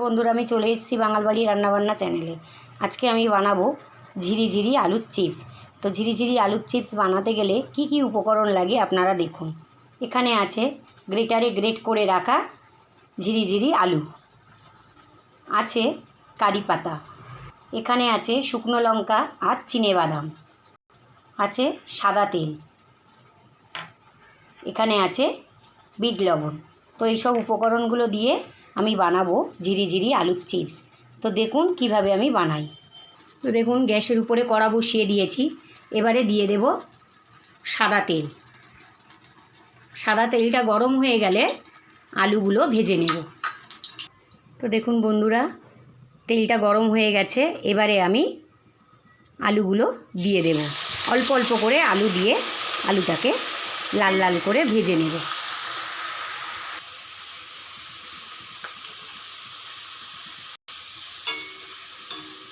বন্ধুরা, আমি চলে এসেছি বাঙালবাড়ি রান্নাবান্না চ্যানেলে। আজকে আমি বানাবো ঝিরিঝিরি আলুর চিপস। তো ঝিরিঝিরি আলুর চিপস বানাতে গেলে কি কি উপকরণ লাগে আপনারা দেখুন। এখানে আছে গ্রেটারে গ্রেট করে রাখা ঝিরিঝিরি আলু, আছে কারি পাতা, এখানে আছে শুকনো লঙ্কা আর চিনেবাদাম, আছে সাদা তেল, এখানে আছে বিট লবণ। তো এইসব উপকরণগুলো দিয়ে আমি বানাবো ঝিরিঝিরি আলুর চিপস। তো দেখুন কিভাবে আমি বানাই। তো দেখুন, গ্যাসের উপরে কড়া বসিয়ে দিয়েছি। এবারে দিয়ে দেব সাদা তেল। সাদা তেলটা গরম হয়ে গেলে আলুগুলো ভেজে নেব। তো দেখুন বন্ধুরা, তেলটা গরম হয়ে গেছে। এবারে আমি আলুগুলো দিয়ে দেব। অল্প অল্প করে আলু দিয়ে আলুটাকে লাল লাল করে ভেজে নেব।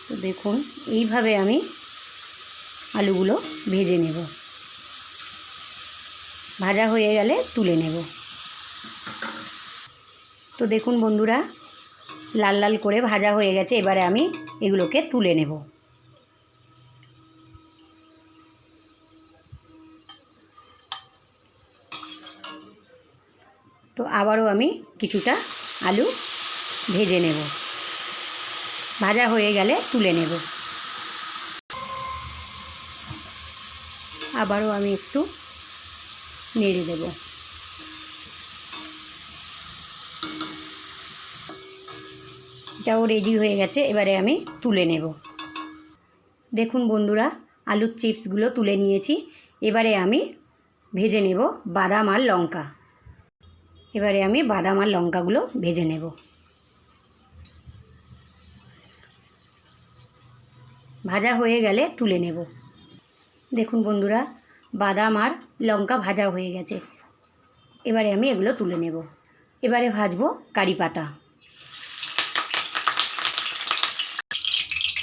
তো দেখুন, এইভাবে আমি আলুগুলো ভেজে নেব। ভাজা হয়ে গেলে তুলে নেব। তো দেখুন বন্ধুরা, লাল লাল করে ভাজা হয়ে গেছে। এবারে আমি এগুলোকে তুলে নেব। তো আবারও আমি কিছুটা আলু ভেজে নেব। ভাজা হয়ে গেলে তুলে নেব। আবারও আমি একটু নেড়ে দেব। এটাও রেডি হয়ে গেছে। এবারে আমি তুলে নেব। দেখুন বন্ধুরা, আলুর চিপসগুলো তুলে নিয়েছি। এবারে আমি ভেজে নেব বাদাম আর লঙ্কা। এবারে আমি বাদাম আর লঙ্কাগুলো ভেজে নেব। ভাজা হয়ে গেলে তুলে নেব। দেখুন বন্ধুরা, বাদাম আর লঙ্কা ভাজা হয়ে গেছে। এবারে আমি এগুলো তুলে নেব। এবারে ভাজবো কারি পাতা।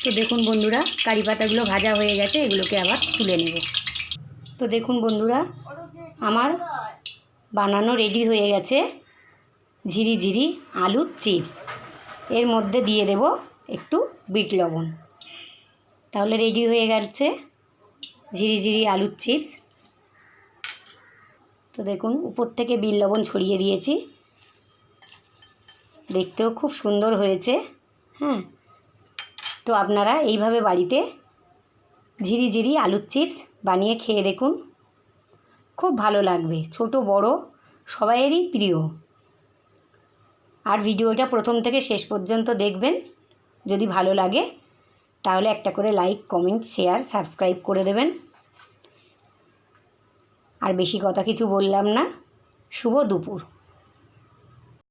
তো দেখুন বন্ধুরা, কারি পাতাগুলো ভাজা হয়ে গেছে। এগুলোকে আবার তুলে নেব। তো দেখুন বন্ধুরা, আমার বানানো রেডি হয়ে গেছে ঝিরিঝিরি আলুর চিপস। এর মধ্যে দিয়ে দেব একটু বিট লবণ। তাহলে রেডি হয়ে গেছে ঝিরিঝিরি আলুর চিপস। তো দেখুন, উপর থেকে বিট লবণ ছড়িয়ে দিয়েছি। দেখতেও খুব সুন্দর হয়েছে। হ্যাঁ, তো আপনারা এইভাবে বাড়িতে ঝিরিঝিরি আলুর চিপস বানিয়ে খেয়ে দেখুন, খুব ভালো লাগবে। ছোট বড় সবাইয়েরই প্রিয়। আর ভিডিওটা প্রথম থেকে শেষ পর্যন্ত দেখবেন। যদি ভালো লাগে তাহলে একটা করে লাইক, কমেন্ট, শেয়ার, সাবস্ক্রাইব করে দেবেন। আর বেশি কথা কিছু বললাম না। শুভ দুপুর।